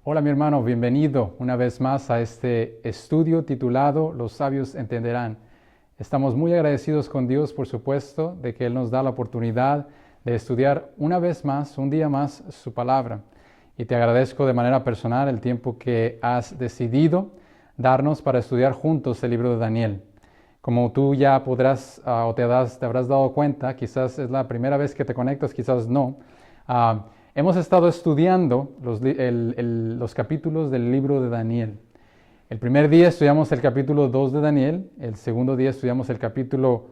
Hola mi hermano, bienvenido una vez más a este estudio titulado Los sabios entenderán. Estamos muy agradecidos con Dios, por supuesto, de que Él nos da la oportunidad de estudiar una vez más, un día más, su palabra. Y te agradezco de manera personal el tiempo que has decidido darnos para estudiar juntos el libro de Daniel. Como tú ya podrás o te habrás dado cuenta, quizás es la primera vez que te conectas, quizás no. Hemos estado estudiando los capítulos del libro de Daniel. El primer día estudiamos el capítulo 2 de Daniel, el segundo día estudiamos el capítulo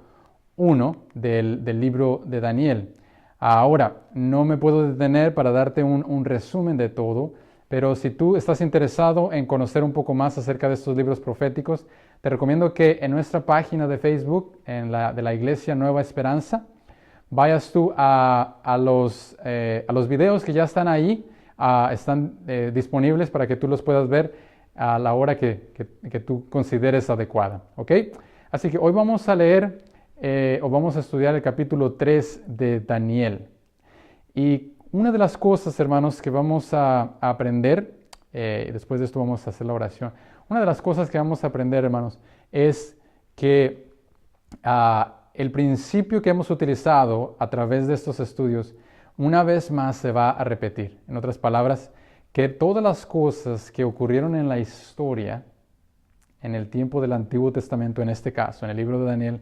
1 del libro de Daniel. Ahora, no me puedo detener para darte un resumen de todo, pero si tú estás interesado en conocer un poco más acerca de estos libros proféticos, te recomiendo que en nuestra página de Facebook, de la Iglesia Nueva Esperanza, vayas tú a los videos que ya están ahí, están disponibles para que tú los puedas ver a la hora que tú consideres adecuada. ¿Ok? Así que hoy vamos a leer o vamos a estudiar el capítulo 3 de Daniel. Y una de las cosas, hermanos, que vamos a aprender, después de esto vamos a hacer la oración, una de las cosas que vamos a aprender, hermanos, es que el principio que hemos utilizado a través de estos estudios, una vez más se va a repetir. En otras palabras, que todas las cosas que ocurrieron en la historia, en el tiempo del Antiguo Testamento, en este caso, en el libro de Daniel,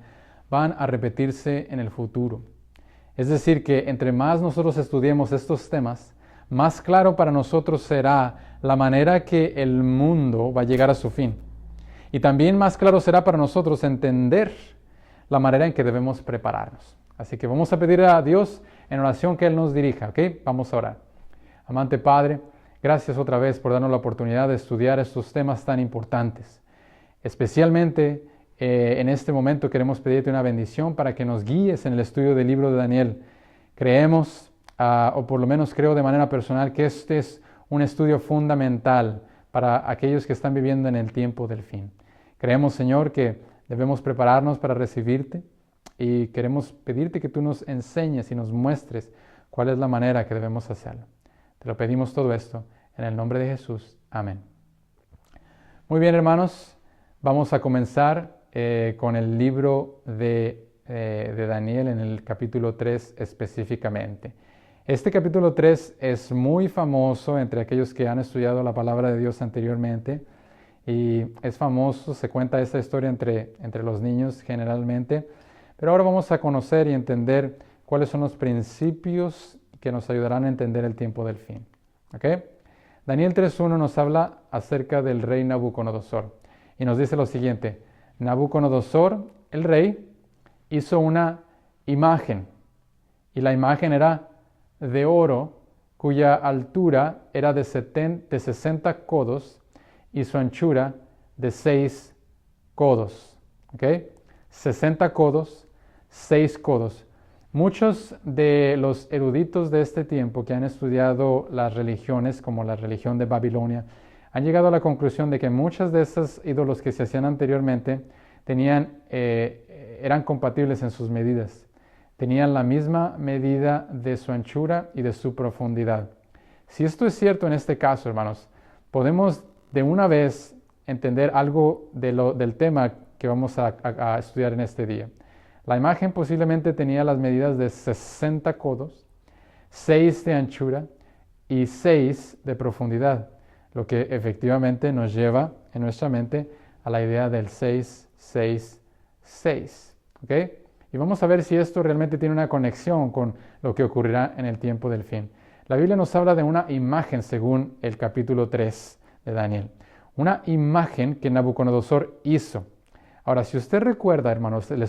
van a repetirse en el futuro. Es decir, que entre más nosotros estudiemos estos temas, más claro para nosotros será la manera que el mundo va a llegar a su fin. Y también más claro será para nosotros entender la manera en que debemos prepararnos. Así que vamos a pedir a Dios en oración que Él nos dirija, ¿ok? Vamos a orar. Amante Padre, gracias otra vez por darnos la oportunidad de estudiar estos temas tan importantes. Especialmente en este momento queremos pedirte una bendición para que nos guíes en el estudio del libro de Daniel. Creemos, o por lo menos creo de manera personal, que este es un estudio fundamental para aquellos que están viviendo en el tiempo del fin. Creemos, Señor, que debemos prepararnos para recibirte y queremos pedirte que tú nos enseñes y nos muestres cuál es la manera que debemos hacerlo. Te lo pedimos todo esto en el nombre de Jesús. Amén. Muy bien, hermanos, vamos a comenzar con el libro de Daniel en el capítulo 3 específicamente. Este capítulo 3 es muy famoso entre aquellos que han estudiado la palabra de Dios anteriormente. Y es famoso, se cuenta esta historia entre los niños generalmente. Pero ahora vamos a conocer y entender cuáles son los principios que nos ayudarán a entender el tiempo del fin. ¿Ok? Daniel 3.1 nos habla acerca del rey Nabucodonosor. Y nos dice lo siguiente: Nabucodonosor, el rey, hizo una imagen. Y la imagen era de oro, cuya altura era de 60 codos y su anchura de 6 codos. ¿Ok? 60 codos, 6 codos. Muchos de los eruditos de este tiempo que han estudiado las religiones, como la religión de Babilonia, han llegado a la conclusión de que muchos de esos ídolos que se hacían anteriormente eran compatibles en sus medidas. Tenían la misma medida de su anchura y de su profundidad. Si esto es cierto en este caso, hermanos, podemos de una vez entender algo del tema que vamos a estudiar en este día. La imagen posiblemente tenía las medidas de 60 codos, 6 de anchura y 6 de profundidad, lo que efectivamente nos lleva en nuestra mente a la idea del 6, 6, 6. ¿Ok? Y vamos a ver si esto realmente tiene una conexión con lo que ocurrirá en el tiempo del fin. La Biblia nos habla de una imagen según el capítulo 3 de Daniel. Una imagen que Nabucodonosor hizo. Ahora, si usted recuerda, hermanos, el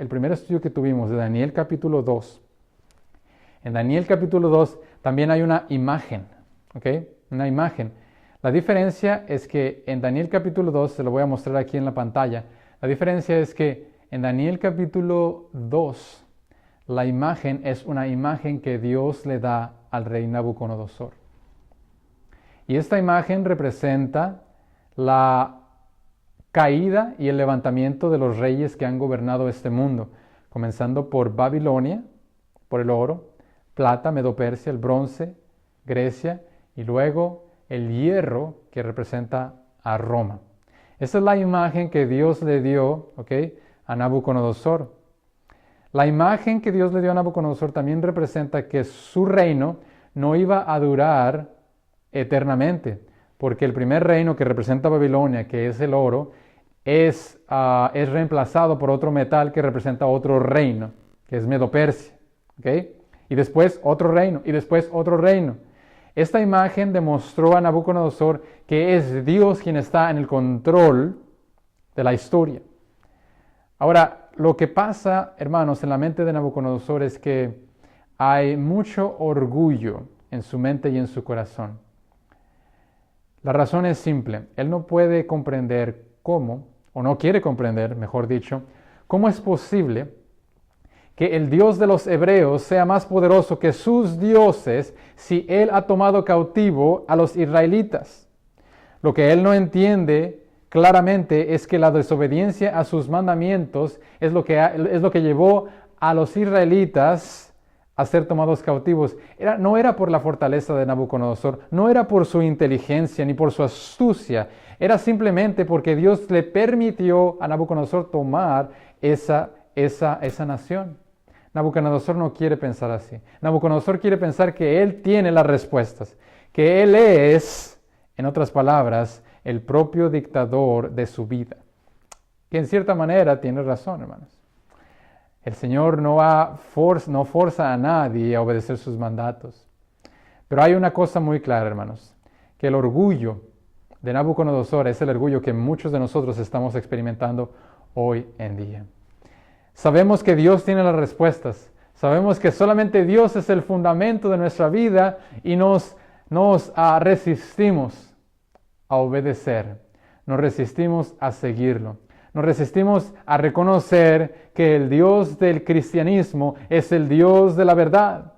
primer estudio que tuvimos de Daniel capítulo 2, en Daniel capítulo 2 también hay una imagen, ¿ok? Una imagen. La diferencia es que en Daniel capítulo 2, se lo voy a mostrar aquí en la pantalla, la diferencia es que en Daniel capítulo 2, la imagen es una imagen que Dios le da al rey Nabucodonosor. Y esta imagen representa la caída y el levantamiento de los reyes que han gobernado este mundo, comenzando por Babilonia, por el oro, plata, Medo-Persia, el bronce, Grecia, y luego el hierro que representa a Roma. Esa es la imagen que Dios le dio, ¿ok?, a Nabucodonosor. La imagen que Dios le dio a Nabucodonosor también representa que su reino no iba a durar eternamente, porque el primer reino que representa Babilonia, que es el oro, es reemplazado por otro metal que representa otro reino, que es Medo-Persia, ¿ok? Y después otro reino, y después otro reino. Esta imagen demostró a Nabucodonosor que es Dios quien está en el control de la historia. Ahora, lo que pasa, hermanos, en la mente de Nabucodonosor es que hay mucho orgullo en su mente y en su corazón. La razón es simple. Él no puede comprender cómo, o no quiere comprender, mejor dicho, cómo es posible que el Dios de los hebreos sea más poderoso que sus dioses si Él ha tomado cautivo a los israelitas. Lo que Él no entiende claramente es que la desobediencia a sus mandamientos es lo que llevó a los israelitas a ser tomados cautivos. No era por la fortaleza de Nabucodonosor, no era por su inteligencia ni por su astucia, era simplemente porque Dios le permitió a Nabucodonosor tomar esa nación. Nabucodonosor no quiere pensar así. Nabucodonosor quiere pensar que él tiene las respuestas, que él es, en otras palabras, el propio dictador de su vida. Que en cierta manera tiene razón, hermanos. El Señor no forza a nadie a obedecer sus mandatos. Pero hay una cosa muy clara, hermanos, que el orgullo de Nabucodonosor es el orgullo que muchos de nosotros estamos experimentando hoy en día. Sabemos que Dios tiene las respuestas. Sabemos que solamente Dios es el fundamento de nuestra vida y nos resistimos a obedecer. Nos resistimos a seguirlo. Nos resistimos a reconocer que el Dios del cristianismo es el Dios de la verdad.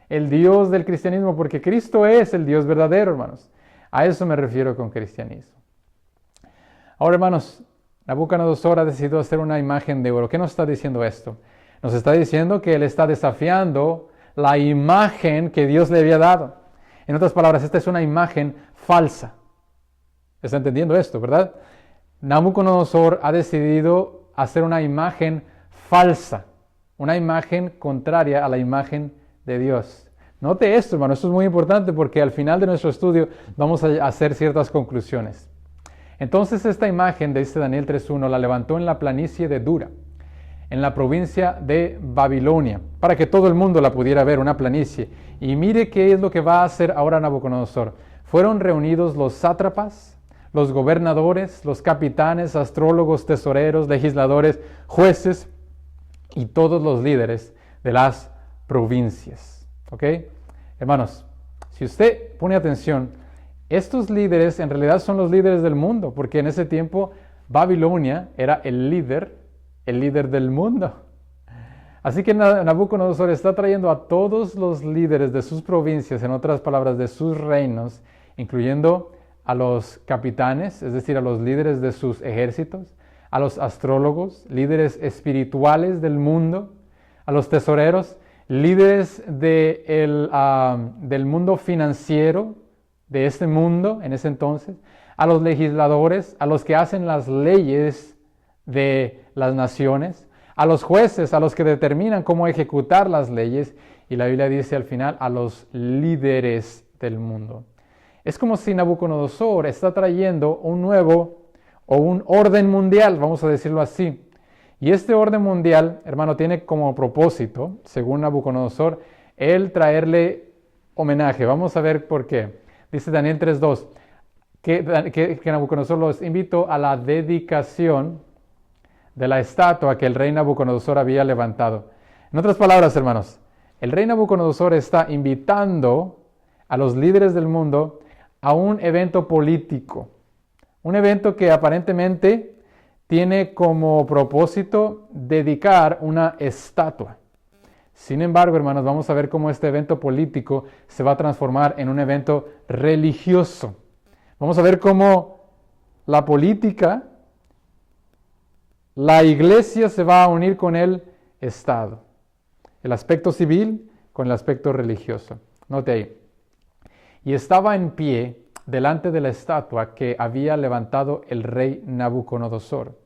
El Dios del cristianismo, porque Cristo es el Dios verdadero, hermanos. A eso me refiero con cristianismo. Ahora, hermanos, Nabucodonosor ha decidido hacer una imagen de oro. ¿Qué nos está diciendo esto? Nos está diciendo que él está desafiando la imagen que Dios le había dado. En otras palabras, esta es una imagen falsa. ¿Está entendiendo esto, verdad? Nabucodonosor ha decidido hacer una imagen falsa, una imagen contraria a la imagen de Dios. Note esto, hermano, esto es muy importante porque al final de nuestro estudio vamos a hacer ciertas conclusiones. Entonces esta imagen, dice Daniel 3.1, la levantó en la planicie de Dura, en la provincia de Babilonia, para que todo el mundo la pudiera ver, una planicie. Y mire qué es lo que va a hacer ahora Nabucodonosor. Fueron reunidos los sátrapas, los gobernadores, los capitanes, astrólogos, tesoreros, legisladores, jueces y todos los líderes de las provincias. ¿Ok? Hermanos, si usted pone atención, estos líderes en realidad son los líderes del mundo, porque en ese tiempo Babilonia era el líder del mundo. Así que Nabucodonosor está trayendo a todos los líderes de sus provincias, en otras palabras, de sus reinos, incluyendo a los capitanes, es decir, a los líderes de sus ejércitos, a los astrólogos, líderes espirituales del mundo, a los tesoreros, líderes del mundo financiero, de este mundo en ese entonces, a los legisladores, a los que hacen las leyes de las naciones, a los jueces, a los que determinan cómo ejecutar las leyes, y la Biblia dice al final, a los líderes del mundo. Es como si Nabucodonosor está trayendo un nuevo o un orden mundial, vamos a decirlo así. Y este orden mundial, hermano, tiene como propósito, según Nabucodonosor, el traerle homenaje. Vamos a ver por qué. Dice Daniel 3.2, que Nabucodonosor los invitó a la dedicación de la estatua que el rey Nabucodonosor había levantado. En otras palabras, hermanos, el rey Nabucodonosor está invitando a los líderes del mundo a un evento político, un evento que aparentemente tiene como propósito dedicar una estatua. Sin embargo, hermanos, vamos a ver cómo este evento político se va a transformar en un evento religioso. Vamos a ver cómo la política, la iglesia se va a unir con el Estado. El aspecto civil con el aspecto religioso. Note ahí. Y estaba en pie delante de la estatua que había levantado el rey Nabucodonosor.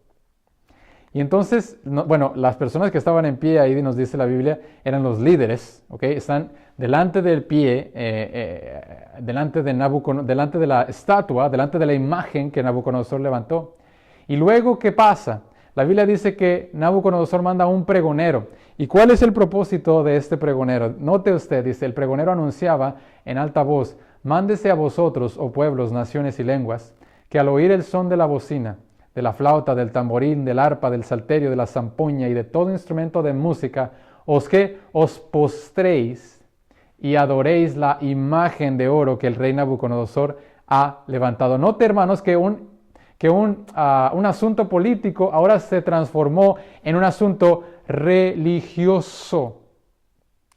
Y entonces, las personas que estaban en pie, ahí nos dice la Biblia, eran los líderes, ¿ok? Están delante del pie, delante de la estatua, delante de la imagen que Nabucodonosor levantó. Y luego, ¿qué pasa? La Biblia dice que Nabucodonosor manda un pregonero. ¿Y cuál es el propósito de este pregonero? Note usted, dice, el pregonero anunciaba en alta voz: mándese a vosotros, oh pueblos, naciones y lenguas, que al oír el son de la bocina, de la flauta, del tamborín, del arpa, del salterio, de la zampoña y de todo instrumento de música, os postréis y adoréis la imagen de oro que el rey Nabucodonosor ha levantado. Note, hermanos, que un asunto político ahora se transformó en un asunto religioso.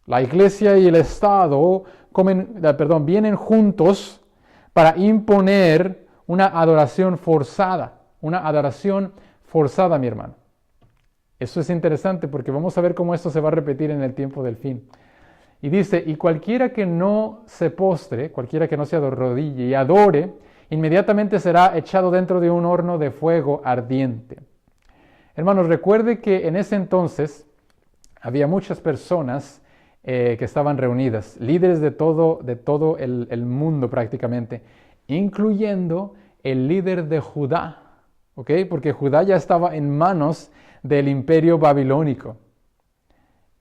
La iglesia y el Estado vienen juntos para imponer una adoración forzada. Una adoración forzada, mi hermano. Eso es interesante porque vamos a ver cómo esto se va a repetir en el tiempo del fin. Y dice: y cualquiera que no se postre, cualquiera que no se arrodille y adore, inmediatamente será echado dentro de un horno de fuego ardiente. Hermanos, recuerde que en ese entonces había muchas personas que estaban reunidas, líderes de todo el mundo prácticamente, incluyendo el líder de Judá. ¿Ok? Porque Judá ya estaba en manos del imperio babilónico,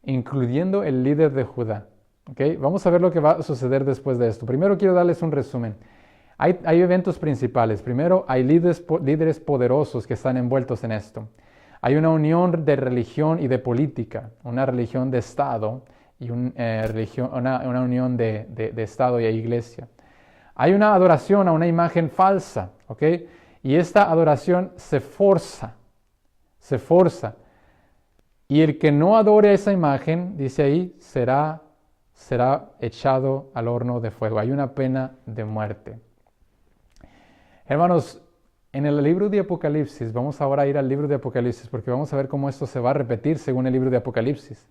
incluyendo el líder de Judá. ¿Ok? Vamos a ver lo que va a suceder después de esto. Primero quiero darles un resumen. Hay eventos principales. Primero, hay líderes poderosos que están envueltos en esto. Hay una unión de religión y de política, una religión de Estado y una unión de Estado y iglesia. Hay una adoración a una imagen falsa, ¿ok? Y esta adoración se forza. Y el que no adore esa imagen, dice ahí, será echado al horno de fuego. Hay una pena de muerte. Hermanos, en el libro de Apocalipsis, vamos ahora a ir al libro de Apocalipsis, porque vamos a ver cómo esto se va a repetir según el libro de Apocalipsis.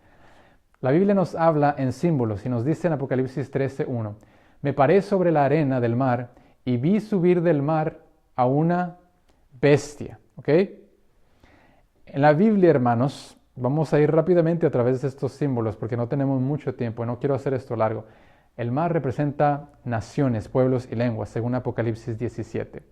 La Biblia nos habla en símbolos y nos dice en Apocalipsis 13:1: me paré sobre la arena del mar y vi subir del mar a una bestia. ¿Ok? En la Biblia, hermanos, vamos a ir rápidamente a través de estos símbolos porque no tenemos mucho tiempo, no quiero hacer esto largo. El mar representa naciones, pueblos y lenguas, según Apocalipsis 17.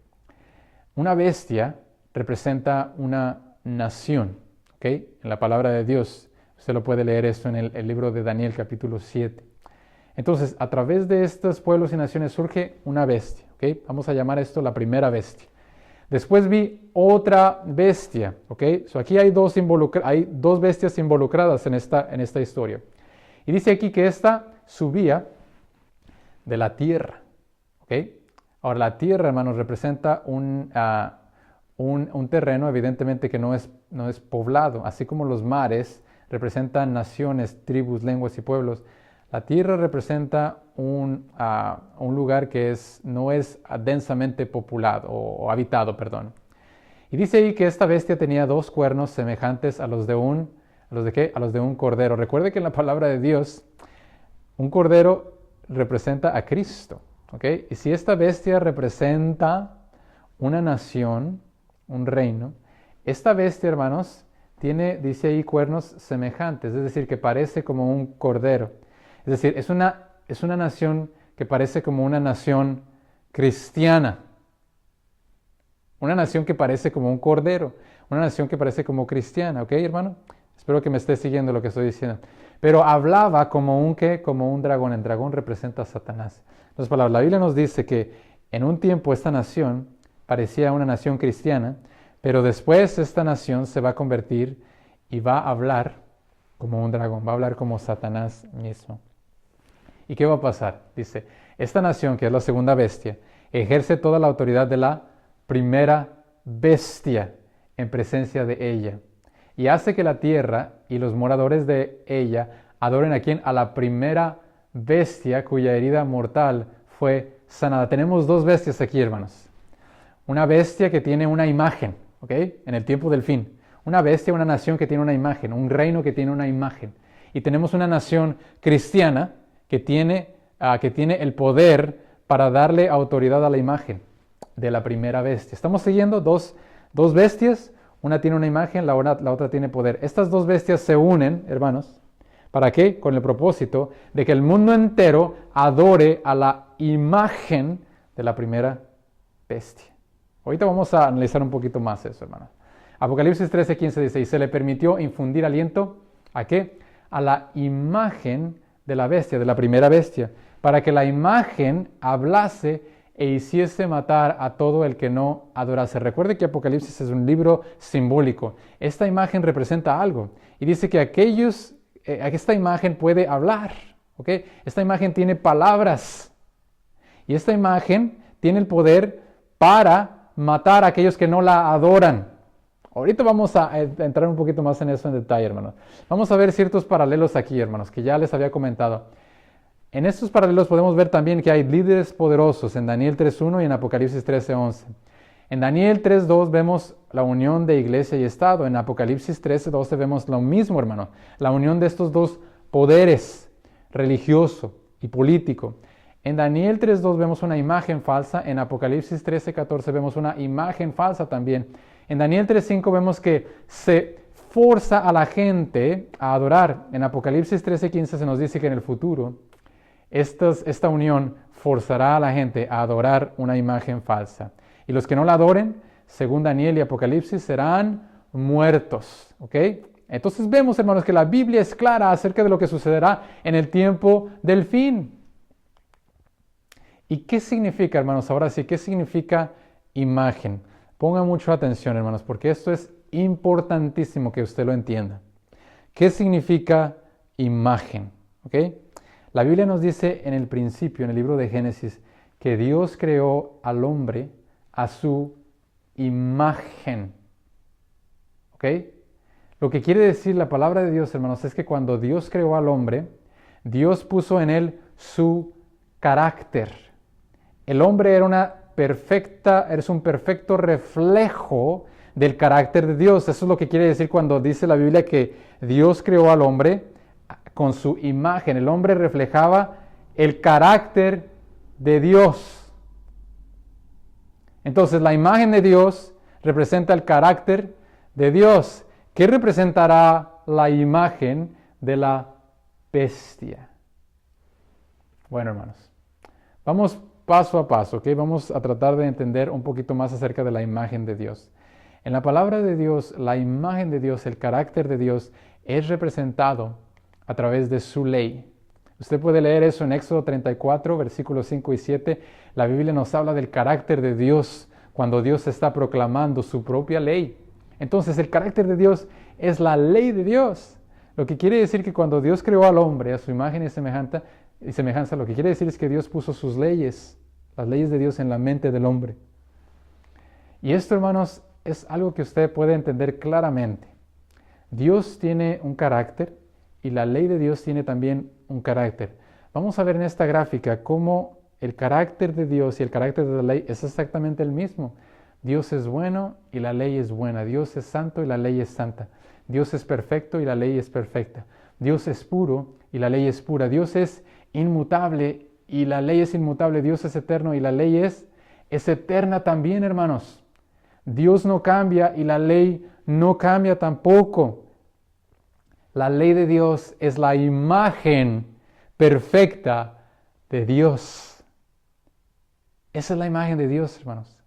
Una bestia representa una nación, ¿ok? En la palabra de Dios, usted lo puede leer esto en el libro de Daniel, capítulo 7. Entonces, a través de estos pueblos y naciones surge una bestia, ¿ok? Vamos a llamar esto la primera bestia. Después vi otra bestia, ¿ok? Aquí hay dos bestias involucradas en esta historia. Y dice aquí que esta subía de la tierra, ¿ok? Ahora, la tierra, hermanos, representa un terreno, evidentemente, que no es poblado, así como los mares representan naciones, tribus, lenguas y pueblos. La tierra representa un lugar que no es densamente populado o habitado, perdón. Y dice ahí que esta bestia tenía 2 cuernos semejantes a los de un cordero. Recuerde que en la palabra de Dios, un cordero representa a Cristo, ¿ok? Y si esta bestia representa una nación, un reino, esta bestia, hermanos, dice ahí, cuernos semejantes, es decir, que parece como un cordero. Es decir, es una nación que parece como una nación cristiana. Una nación que parece como un cordero. Una nación que parece como cristiana. ¿Ok, hermano? Espero que me esté siguiendo lo que estoy diciendo. Pero hablaba como un dragón. El dragón representa a Satanás. Entonces, la Biblia nos dice que en un tiempo esta nación parecía una nación cristiana, pero después esta nación se va a convertir y va a hablar como un dragón. Va a hablar como Satanás mismo. ¿Y qué va a pasar? Dice, esta nación, que es la segunda bestia, ejerce toda la autoridad de la primera bestia en presencia de ella. Y hace que la tierra y los moradores de ella adoren ¿a quién? A la primera bestia cuya herida mortal fue sanada. Tenemos 2 bestias aquí, hermanos. Una bestia que tiene una imagen, ¿ok? En el tiempo del fin. Una bestia, una nación que tiene una imagen, un reino que tiene una imagen. Y tenemos una nación cristiana que tiene el poder para darle autoridad a la imagen de la primera bestia. Estamos siguiendo dos bestias, una tiene una imagen, la otra tiene poder. Estas dos bestias se unen, hermanos, ¿para qué? Con el propósito de que el mundo entero adore a la imagen de la primera bestia. Ahorita vamos a analizar un poquito más eso, hermanos. Apocalipsis 13:15 dice, y se le permitió infundir aliento, ¿a qué? A la imagen de la bestia, de la primera bestia, para que la imagen hablase e hiciese matar a todo el que no adorase. Recuerde que Apocalipsis es un libro simbólico. Esta imagen representa algo y dice que esta imagen puede hablar, ¿ok? Esta imagen tiene palabras y esta imagen tiene el poder para matar a aquellos que no la adoran. Ahorita vamos a entrar un poquito más en eso en detalle, hermanos. Vamos a ver ciertos paralelos aquí, hermanos, que ya les había comentado. En estos paralelos podemos ver también que hay líderes poderosos en Daniel 3:1 y en Apocalipsis 13:11. En Daniel 3:2 vemos la unión de iglesia y Estado. En Apocalipsis 13:12 vemos lo mismo, hermano. La unión de estos dos poderes, religioso y político. En Daniel 3:2 vemos una imagen falsa. En Apocalipsis 13:14 vemos una imagen falsa también. En Daniel 3:5 vemos que se forza a la gente a adorar. En Apocalipsis 13:15 se nos dice que en el futuro esta unión forzará a la gente a adorar una imagen falsa. Y los que no la adoren, según Daniel y Apocalipsis, serán muertos. ¿Ok? Entonces vemos, hermanos, que la Biblia es clara acerca de lo que sucederá en el tiempo del fin. ¿Y qué significa, hermanos? Ahora sí, ¿qué significa imagen? Pongan mucha atención, hermanos, porque esto es importantísimo que usted lo entienda. ¿Qué significa imagen? ¿Ok? La Biblia nos dice en el principio, en el libro de Génesis, que Dios creó al hombre a su imagen. ¿Ok? Lo que quiere decir la palabra de Dios, hermanos, es que cuando Dios creó al hombre, Dios puso en él su carácter. El hombre era un perfecto reflejo del carácter de Dios. Eso es lo que quiere decir cuando dice la Biblia que Dios creó al hombre con su imagen. El hombre reflejaba el carácter de Dios. Entonces, la imagen de Dios representa el carácter de Dios. ¿Qué representará la imagen de la bestia? Bueno, hermanos, vamos paso a paso, ¿ok? Vamos a tratar de entender un poquito más acerca de la imagen de Dios. En la palabra de Dios, la imagen de Dios, el carácter de Dios, es representado a través de su ley. Usted puede leer eso en Éxodo 34, versículos 5 y 7. La Biblia nos habla del carácter de Dios cuando Dios está proclamando su propia ley. Entonces, el carácter de Dios es la ley de Dios. Lo que quiere decir que cuando Dios creó al hombre a su imagen y semejanza, lo que quiere decir es que Dios puso sus leyes, las leyes de Dios en la mente del hombre. Y esto, hermanos, es algo que usted puede entender claramente. Dios tiene un carácter y la ley de Dios tiene también un carácter. Vamos a ver en esta gráfica cómo el carácter de Dios y el carácter de la ley es exactamente el mismo. Dios es bueno y la ley es buena. Dios es santo y la ley es santa. Dios es perfecto y la ley es perfecta. Dios es puro y la ley es pura. Dios es inmutable y la ley es inmutable. Dios es eterno y la ley es eterna también, hermanos. Dios no cambia y la ley no cambia tampoco. La ley de Dios es la imagen perfecta de Dios. Esa es la imagen de Dios, hermanos.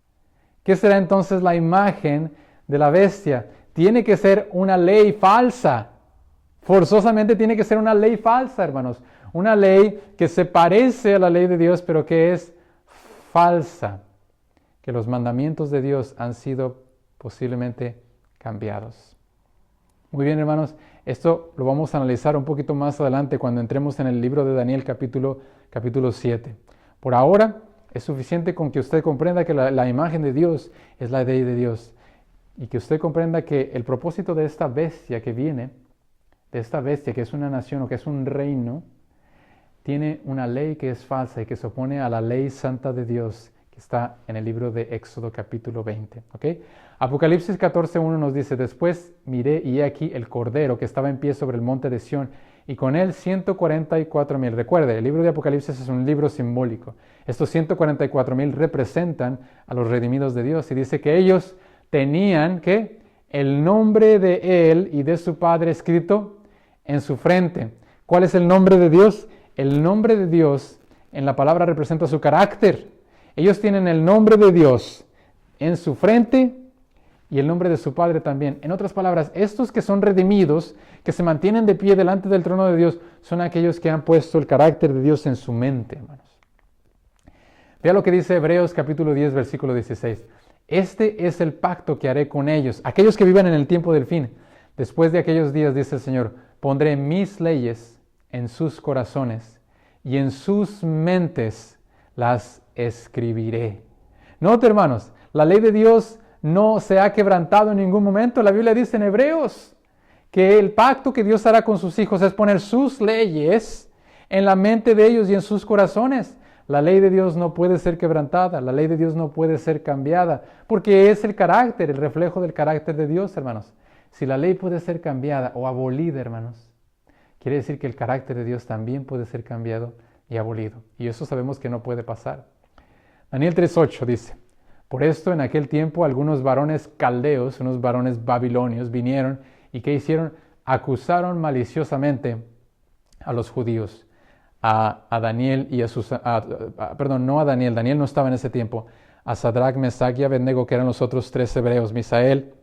¿Qué será entonces la imagen de la bestia? Tiene que ser una ley falsa. Forzosamente tiene que ser una ley falsa, hermanos. Una ley que se parece a la ley de Dios, pero que es falsa. Que los mandamientos de Dios han sido posiblemente cambiados. Muy bien, hermanos. Esto lo vamos a analizar un poquito más adelante cuando entremos en el libro de Daniel capítulo 7. Por ahora es suficiente con que usted comprenda que la imagen de Dios es la ley de Dios y que usted comprenda que el propósito de esta bestia que viene, de esta bestia que es una nación o que es un reino, tiene una ley que es falsa y que se opone a la ley santa de Dios que está en el libro de Éxodo capítulo 20. ¿Okay? Apocalipsis 14:1 nos dice, después miré y he aquí el Cordero que estaba en pie sobre el monte de Sión y con él 144,000. Recuerde, el libro de Apocalipsis es un libro simbólico. Estos 144,000 representan a los redimidos de Dios y dice que ellos tenían ¿qué? El nombre de él y de su Padre escrito en su frente. ¿Cuál es el nombre de Dios? El nombre de Dios en la palabra representa su carácter. Ellos tienen el nombre de Dios en su frente y el nombre de su Padre también. En otras palabras, estos que son redimidos, que se mantienen de pie delante del trono de Dios, son aquellos que han puesto el carácter de Dios en su mente, hermanos. Vea lo que dice Hebreos capítulo 10, versículo 16. Este es el pacto que haré con ellos, aquellos que vivan en el tiempo del fin. Después de aquellos días, dice el Señor, pondré mis leyes en sus corazones y en sus mentes las escribiré. Note, hermanos, la ley de Dios no se ha quebrantado en ningún momento. La Biblia dice en Hebreos que el pacto que Dios hará con sus hijos es poner sus leyes en la mente de ellos y en sus corazones. La ley de Dios no puede ser quebrantada, la ley de Dios no puede ser cambiada, porque es el carácter, el reflejo del carácter de Dios, hermanos. Si la ley puede ser cambiada o abolida, hermanos, quiere decir que el carácter de Dios también puede ser cambiado y abolido. Y eso sabemos que no puede pasar. Daniel 3:8 dice, por esto en aquel tiempo algunos varones caldeos, unos varones babilonios, vinieron y ¿qué hicieron? Acusaron maliciosamente a los judíos, a Daniel y a sus... perdón, no a Daniel, Daniel no estaba en ese tiempo, a Sadrach, Mesach y Abednego, que eran los otros 3 hebreos, Misael,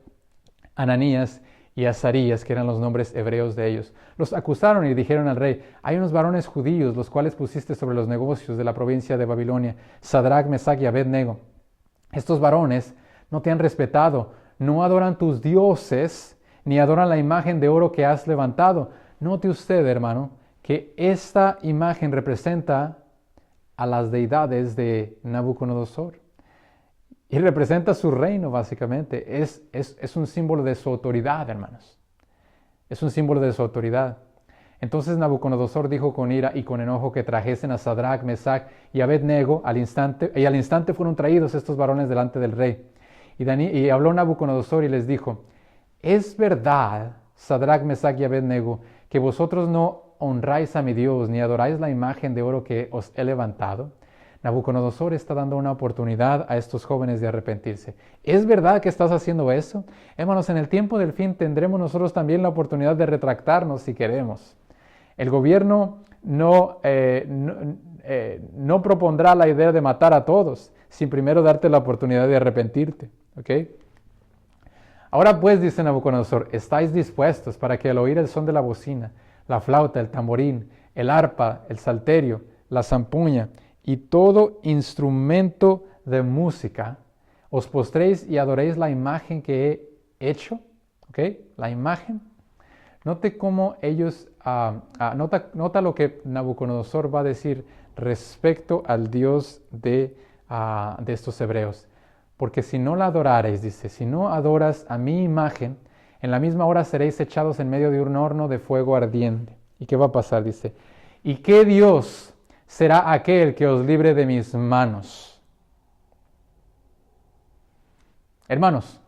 Ananías y Azarías, que eran los nombres hebreos de ellos. Los acusaron y dijeron al rey, hay unos varones judíos, los cuales pusiste sobre los negocios de la provincia de Babilonia, Sadrach, Mesach y Abednego. Estos varones no te han respetado, no adoran tus dioses, ni adoran la imagen de oro que has levantado. Note usted, hermano, que esta imagen representa a las deidades de Nabucodonosor. Y representa su reino, básicamente. Es un símbolo de su autoridad, hermanos. Es un símbolo de su autoridad. Entonces Nabucodonosor dijo con ira y con enojo que trajesen a Sadrach, Mesach y Abednego al instante fueron traídos estos varones delante del rey. Y habló Nabucodonosor y les dijo, ¿es verdad, Sadrach, Mesach y Abednego, que vosotros no honráis a mi Dios, ni adoráis la imagen de oro que os he levantado? Nabucodonosor está dando una oportunidad a estos jóvenes de arrepentirse. ¿Es verdad que estás haciendo eso? Hermanos, en el tiempo del fin tendremos nosotros también la oportunidad de retractarnos si queremos. El gobierno no propondrá la idea de matar a todos, sin primero darte la oportunidad de arrepentirte. ¿Okay? Ahora pues, dice Nabucodonosor, estáis dispuestos para que al oír el son de la bocina, la flauta, el tamborín, el arpa, el salterio, la zampuña y todo instrumento de música, os postréis y adoréis la imagen que he hecho. ¿Okay? La imagen. Note cómo ellos, nota lo que Nabucodonosor va a decir respecto al Dios de estos hebreos. Porque si no la adorareis, dice, si no adoras a mi imagen, en la misma hora seréis echados en medio de un horno de fuego ardiente. ¿Y qué va a pasar? Dice, ¿y qué Dios será aquel que os libre de mis manos? Hermanos,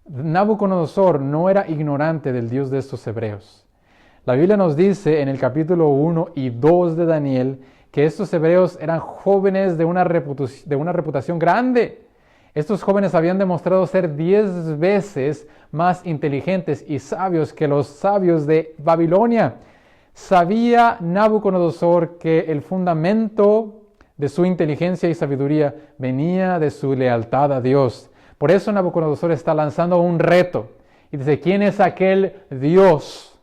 Nabucodonosor no era ignorante del Dios de estos hebreos. La Biblia nos dice en el capítulo 1 y 2 de Daniel que estos hebreos eran jóvenes de una reputación grande. Estos jóvenes habían demostrado ser 10 veces más inteligentes y sabios que los sabios de Babilonia. Sabía Nabucodonosor que el fundamento de su inteligencia y sabiduría venía de su lealtad a Dios. Por eso Nabucodonosor está lanzando un reto y dice, ¿quién es aquel Dios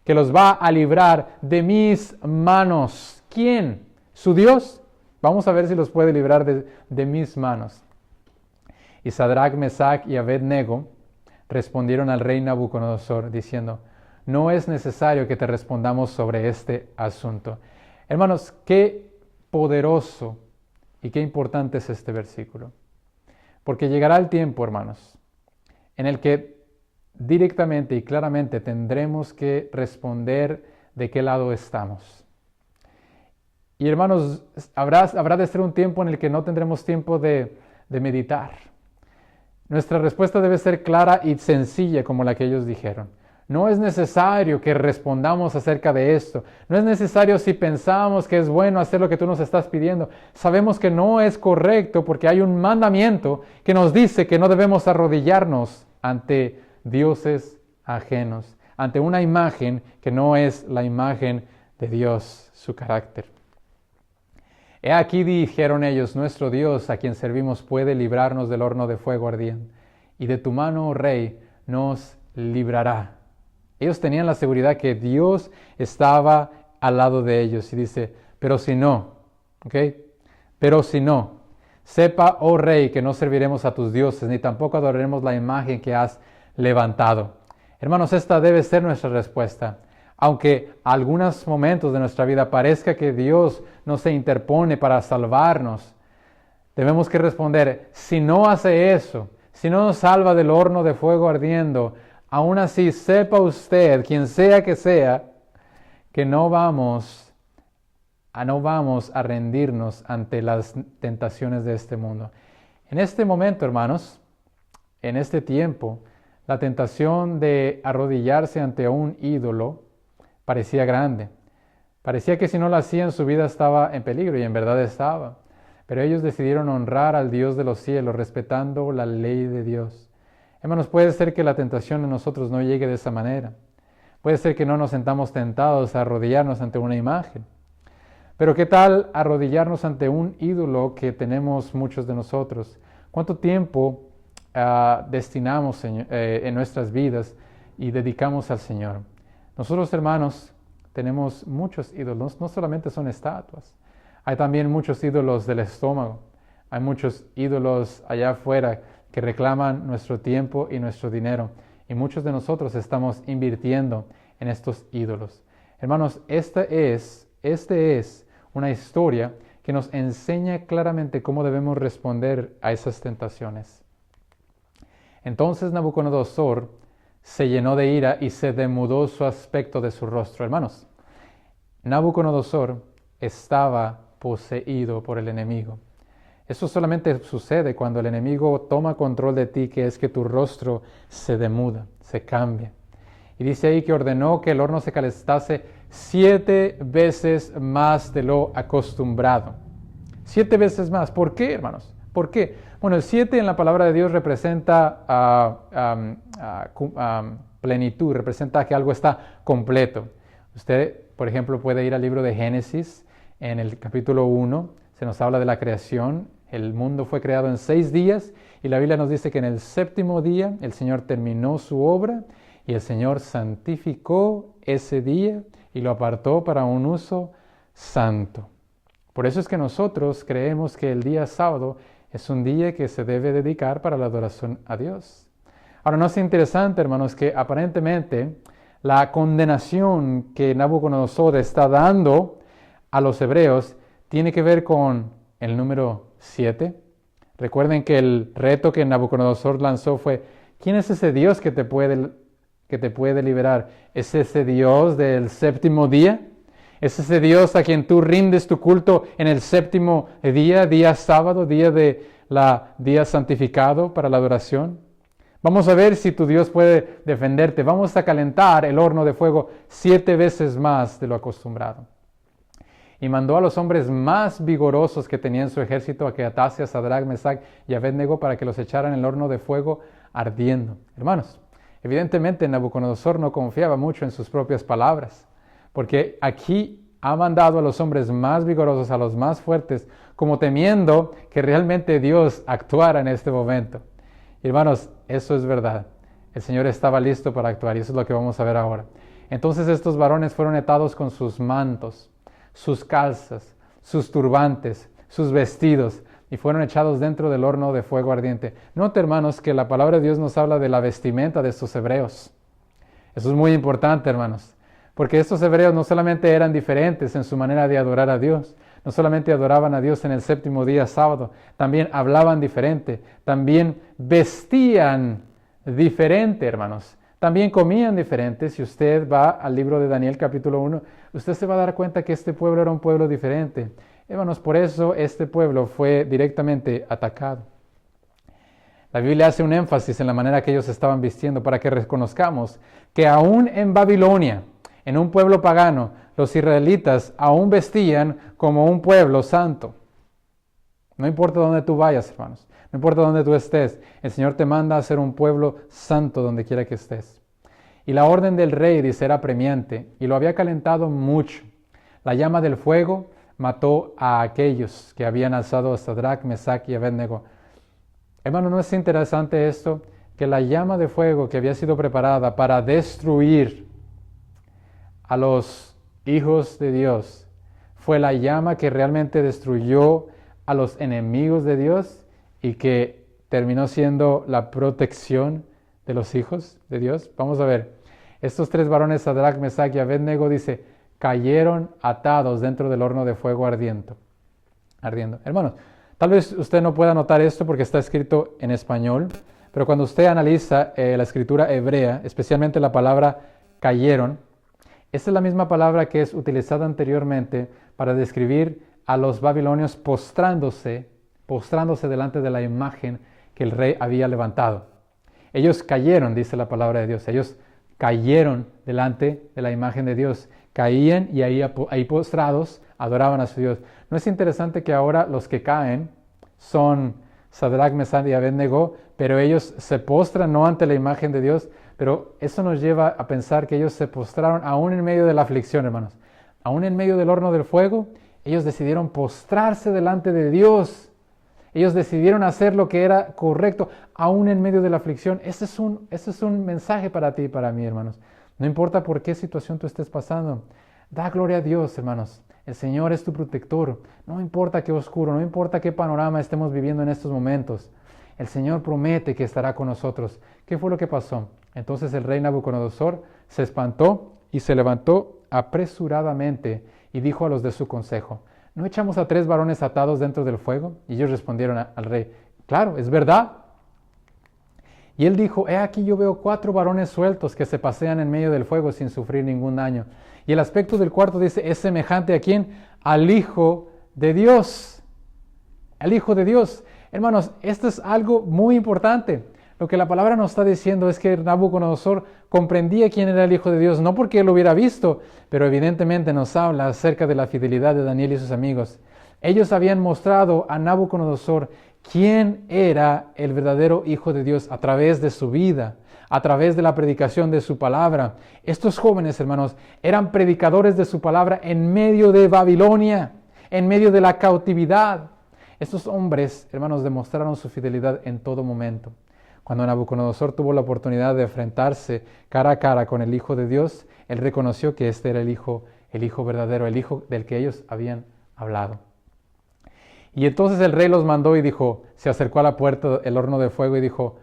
que los va a librar de mis manos? ¿Quién? ¿Su Dios? Vamos a ver si los puede librar de mis manos. Y Sadrach, Mesach y Abednego respondieron al rey Nabucodonosor diciendo, no es necesario que te respondamos sobre este asunto. Hermanos, qué poderoso y qué importante es este versículo. Porque llegará el tiempo, hermanos, en el que directamente y claramente tendremos que responder de qué lado estamos. Y hermanos, habrá de ser un tiempo en el que no tendremos tiempo de meditar. Nuestra respuesta debe ser clara y sencilla como la que ellos dijeron. No es necesario que respondamos acerca de esto. No es necesario si pensamos que es bueno hacer lo que tú nos estás pidiendo. Sabemos que no es correcto porque hay un mandamiento que nos dice que no debemos arrodillarnos ante dioses ajenos, ante una imagen que no es la imagen de Dios, su carácter. He aquí, dijeron ellos, nuestro Dios, a quien servimos, puede librarnos del horno de fuego ardiente, y de tu mano, oh rey, nos librará. Ellos tenían la seguridad que Dios estaba al lado de ellos. Y dice, pero si no, ¿ok? Pero si no, sepa, oh rey, que no serviremos a tus dioses, ni tampoco adoraremos la imagen que has levantado. Hermanos, esta debe ser nuestra respuesta. Aunque algunos momentos de nuestra vida parezca que Dios no se interpone para salvarnos, debemos que responder, si no hace eso, si no nos salva del horno de fuego ardiendo, aún así sepa usted, quien sea, que no vamos a rendirnos ante las tentaciones de este mundo. En este momento, hermanos, en este tiempo, la tentación de arrodillarse ante un ídolo parecía grande. Parecía que si no lo hacían su vida estaba en peligro y en verdad estaba. Pero ellos decidieron honrar al Dios de los cielos, respetando la ley de Dios. Hermanos, puede ser que la tentación en nosotros no llegue de esa manera. Puede ser que no nos sentamos tentados a arrodillarnos ante una imagen. Pero ¿qué tal arrodillarnos ante un ídolo que tenemos muchos de nosotros? ¿Cuánto tiempo destinamos en nuestras vidas y dedicamos al Señor? Nosotros, hermanos, tenemos muchos ídolos, no solamente son estatuas. Hay también muchos ídolos del estómago. Hay muchos ídolos allá afuera que reclaman nuestro tiempo y nuestro dinero. Y muchos de nosotros estamos invirtiendo en estos ídolos. Hermanos, esta es una historia que nos enseña claramente cómo debemos responder a esas tentaciones. Entonces Nabucodonosor se llenó de ira y se demudó su aspecto de su rostro. Hermanos, Nabucodonosor estaba poseído por el enemigo. Eso solamente sucede cuando el enemigo toma control de ti, que es que tu rostro se demuda, se cambia. Y dice ahí que ordenó que el horno se calentase 7 veces más de lo acostumbrado. 7 veces más. ¿Por qué, hermanos? ¿Por qué? Bueno, el 7 en la palabra de Dios representa plenitud, representa que algo está completo. Usted, por ejemplo, puede ir al libro de Génesis, en el capítulo 1, se nos habla de la creación. El mundo fue creado en 6 días y la Biblia nos dice que en el 7º día el Señor terminó su obra y el Señor santificó ese día y lo apartó para un uso santo. Por eso es que nosotros creemos que el día sábado es un día que se debe dedicar para la adoración a Dios. Ahora, ¿no es interesante, hermanos, que aparentemente la condenación que Nabucodonosor está dando a los hebreos tiene que ver con el número 7? Recuerden que el reto que Nabucodonosor lanzó fue, ¿quién es ese Dios que te puede liberar? ¿Es ese Dios del 7º día? ¿Es ese Dios a quien tú rindes tu culto en el 7º día, día sábado, día santificado para la adoración? Vamos a ver si tu Dios puede defenderte. Vamos a calentar el horno de fuego 7 veces más de lo acostumbrado. Y mandó a los hombres más vigorosos que tenía en su ejército a que atase a Sadrach, Mesach y Abednego para que los echaran en el horno de fuego ardiendo. Hermanos, evidentemente Nabucodonosor no confiaba mucho en sus propias palabras, porque aquí ha mandado a los hombres más vigorosos, a los más fuertes, como temiendo que realmente Dios actuara en este momento. Y hermanos, eso es verdad. El Señor estaba listo para actuar y eso es lo que vamos a ver ahora. Entonces estos varones fueron atados con sus mantos, sus calzas, sus turbantes, sus vestidos, y fueron echados dentro del horno de fuego ardiente. Note, hermanos, que la palabra de Dios nos habla de la vestimenta de estos hebreos. Eso es muy importante, hermanos, porque estos hebreos no solamente eran diferentes en su manera de adorar a Dios, no solamente adoraban a Dios en el 7º día sábado, también hablaban diferente, también vestían diferente, hermanos. También comían diferente. Si usted va al libro de Daniel capítulo 1, usted se va a dar cuenta que este pueblo era un pueblo diferente. Hermanos, por eso este pueblo fue directamente atacado. La Biblia hace un énfasis en la manera que ellos estaban vistiendo para que reconozcamos que aún en Babilonia, en un pueblo pagano, los israelitas aún vestían como un pueblo santo. No importa dónde tú vayas, hermanos, no importa dónde tú estés, el Señor te manda a ser un pueblo santo donde quiera que estés. Y la orden del rey, dice, era apremiante y lo había calentado mucho. La llama del fuego mató a aquellos que habían alzado a Sadrach, Mesach y Abednego. Hermano, ¿no es interesante esto? Que la llama de fuego que había sido preparada para destruir a los hijos de Dios fue la llama que realmente destruyó a los enemigos de Dios y que terminó siendo la protección de los hijos de Dios. Vamos a ver. Estos tres varones, Sadrach, Mesach y Abednego, dice, cayeron atados dentro del horno de fuego ardiendo. Hermanos, tal vez usted no pueda notar esto porque está escrito en español, pero cuando usted analiza la escritura hebrea, especialmente la palabra cayeron, esta es la misma palabra que es utilizada anteriormente para describir a los babilonios postrándose delante de la imagen que el rey había levantado. Ellos cayeron, dice la palabra de Dios, ellos cayeron delante de la imagen de Dios, caían y ahí postrados adoraban a su Dios. ¿No es interesante que ahora los que caen son Sadrach, Mesach y Abednego, pero ellos se postran no ante la imagen de Dios, pero eso nos lleva a pensar que ellos se postraron aún en medio de la aflicción, hermanos, aún en medio del horno del fuego, ellos decidieron postrarse delante de Dios. Ellos decidieron hacer lo que era correcto, aún en medio de la aflicción. Ese es un mensaje para ti y para mí, hermanos. No importa por qué situación tú estés pasando. Da gloria a Dios, hermanos. El Señor es tu protector. No importa qué oscuro, no importa qué panorama estemos viviendo en estos momentos. El Señor promete que estará con nosotros. ¿Qué fue lo que pasó? Entonces el rey Nabucodonosor se espantó y se levantó apresuradamente y dijo a los de su consejo, ¿no echamos a 3 varones atados dentro del fuego? Y ellos respondieron al rey, claro, es verdad. Y él dijo, he aquí yo veo 4 varones sueltos que se pasean en medio del fuego sin sufrir ningún daño. Y el aspecto del cuarto dice, es semejante ¿a quién? Al Hijo de Dios. Al Hijo de Dios. Hermanos, esto es algo muy importante. Lo que la palabra nos está diciendo es que Nabucodonosor comprendía quién era el Hijo de Dios, no porque él lo hubiera visto, pero evidentemente nos habla acerca de la fidelidad de Daniel y sus amigos. Ellos habían mostrado a Nabucodonosor quién era el verdadero Hijo de Dios a través de su vida, a través de la predicación de su palabra. Estos jóvenes, hermanos, eran predicadores de su palabra en medio de Babilonia, en medio de la cautividad. Estos hombres, hermanos, demostraron su fidelidad en todo momento. Cuando Nabucodonosor tuvo la oportunidad de enfrentarse cara a cara con el Hijo de Dios, él reconoció que este era el Hijo verdadero, el Hijo del que ellos habían hablado. Y entonces el rey los mandó y dijo, se acercó a la puerta del horno de fuego y dijo,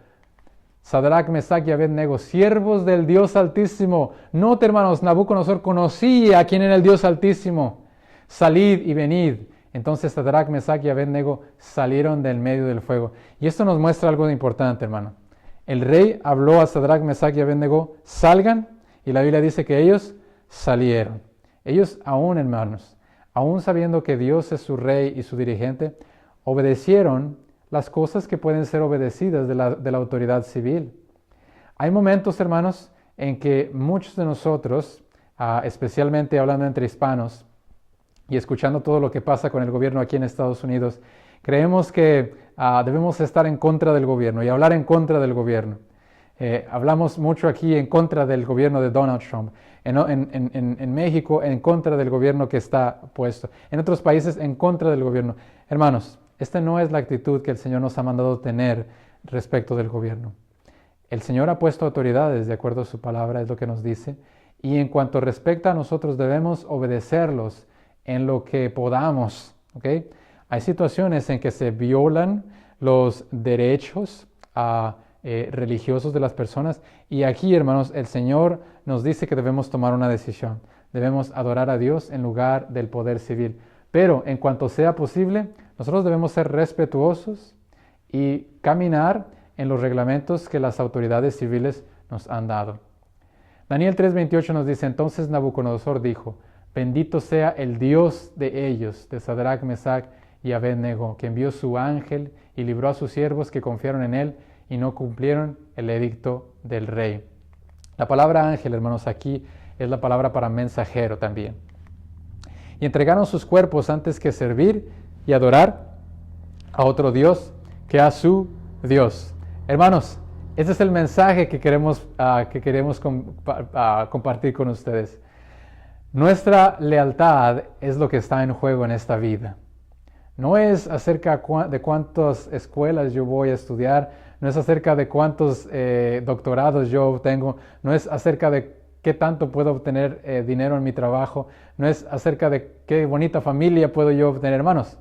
Sadrach, Mesach y Abednego, siervos del Dios Altísimo. Note, hermanos, Nabucodonosor conocía quién era el Dios Altísimo. Salid y venid. Entonces Sadrach, Mesach y Abednego salieron del medio del fuego. Y esto nos muestra algo importante, hermano. El rey habló a Sadrach, Mesach y Abednego, salgan, y la Biblia dice que ellos salieron. Ellos aún, hermanos, aún sabiendo que Dios es su rey y su dirigente, obedecieron las cosas que pueden ser obedecidas de la autoridad civil. Hay momentos, hermanos, en que muchos de nosotros, especialmente hablando entre hispanos, y escuchando todo lo que pasa con el gobierno aquí en Estados Unidos, creemos que debemos estar en contra del gobierno y hablar en contra del gobierno. Hablamos mucho aquí en contra del gobierno de Donald Trump, en México en contra del gobierno que está puesto, en otros países en contra del gobierno. Hermanos, esta no es la actitud que el Señor nos ha mandado tener respecto del gobierno. El Señor ha puesto autoridades de acuerdo a su palabra, es lo que nos dice, y en cuanto respecta a nosotros debemos obedecerlos en lo que podamos, ¿ok? Hay situaciones en que se violan los derechos religiosos de las personas y aquí, hermanos, el Señor nos dice que debemos tomar una decisión. Debemos adorar a Dios en lugar del poder civil. Pero en cuanto sea posible, nosotros debemos ser respetuosos y caminar en los reglamentos que las autoridades civiles nos han dado. Daniel 3:28 nos dice, entonces Nabucodonosor dijo, bendito sea el Dios de ellos, de Sadrach, Mesach y Abednego, que envió su ángel y libró a sus siervos que confiaron en él y no cumplieron el edicto del rey. La palabra ángel, hermanos, aquí es la palabra para mensajero también. Y entregaron sus cuerpos antes que servir y adorar a otro Dios que a su Dios. Hermanos, este es el mensaje que queremos compartir con ustedes. Nuestra lealtad es lo que está en juego en esta vida. No es acerca de cuántas escuelas yo voy a estudiar, no es acerca de cuántos doctorados yo obtengo, no es acerca de qué tanto puedo obtener dinero en mi trabajo, no es acerca de qué bonita familia puedo yo obtener, hermanos.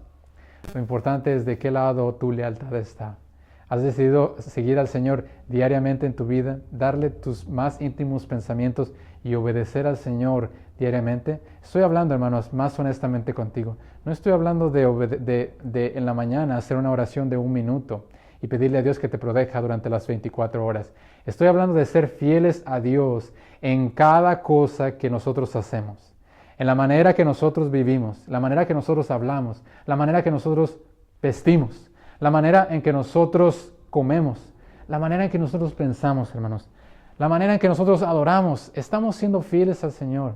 Lo importante es de qué lado tu lealtad está. ¿Has decidido seguir al Señor diariamente en tu vida, darle tus más íntimos pensamientos y obedecer al Señor diariamente? Estoy hablando, hermanos, más honestamente contigo. No estoy hablando de en la mañana hacer una oración de 1 minuto y pedirle a Dios que te proteja durante las 24 horas. Estoy hablando de ser fieles a Dios en cada cosa que nosotros hacemos, en la manera que nosotros vivimos, la manera que nosotros hablamos, la manera que nosotros vestimos, la manera en que nosotros comemos, la manera en que nosotros pensamos, hermanos, la manera en que nosotros adoramos. Estamos siendo fieles al Señor.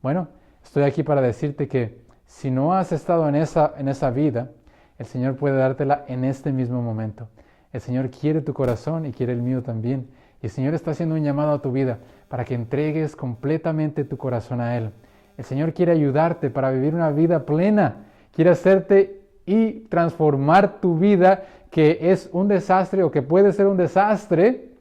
Bueno, estoy aquí para decirte que si no has estado en esa vida, el Señor puede dártela en este mismo momento. El Señor quiere tu corazón y quiere el mío también. Y el Señor está haciendo un llamado a tu vida para que entregues completamente tu corazón a Él. El Señor quiere ayudarte para vivir una vida plena. Quiere hacerte y transformar tu vida, que es un desastre o que puede ser un desastre,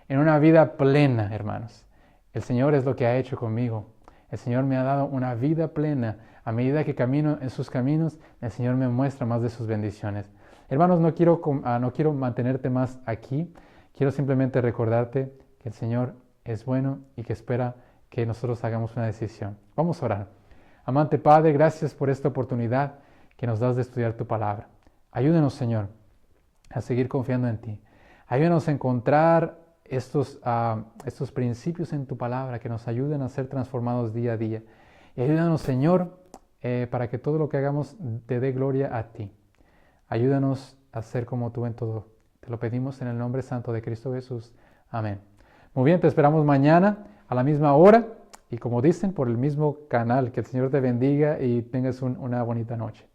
en una vida plena, hermanos. El Señor es lo que ha hecho conmigo. El Señor me ha dado una vida plena. A medida que camino en sus caminos, el Señor me muestra más de sus bendiciones. Hermanos, no quiero mantenerte más aquí. Quiero simplemente recordarte que el Señor es bueno y que espera que nosotros hagamos una decisión. Vamos a orar. Amante Padre, gracias por esta oportunidad que nos das de estudiar tu palabra. Ayúdanos, Señor, a seguir confiando en ti. Ayúdanos a encontrar estos principios en tu palabra que nos ayuden a ser transformados día a día. Y ayúdanos, Señor, para que todo lo que hagamos te dé gloria a ti. Ayúdanos a ser como tú en todo. Te lo pedimos en el nombre santo de Cristo Jesús. Amén. Muy bien, te esperamos mañana a la misma hora y como dicen, por el mismo canal. Que el Señor te bendiga y tengas una bonita noche.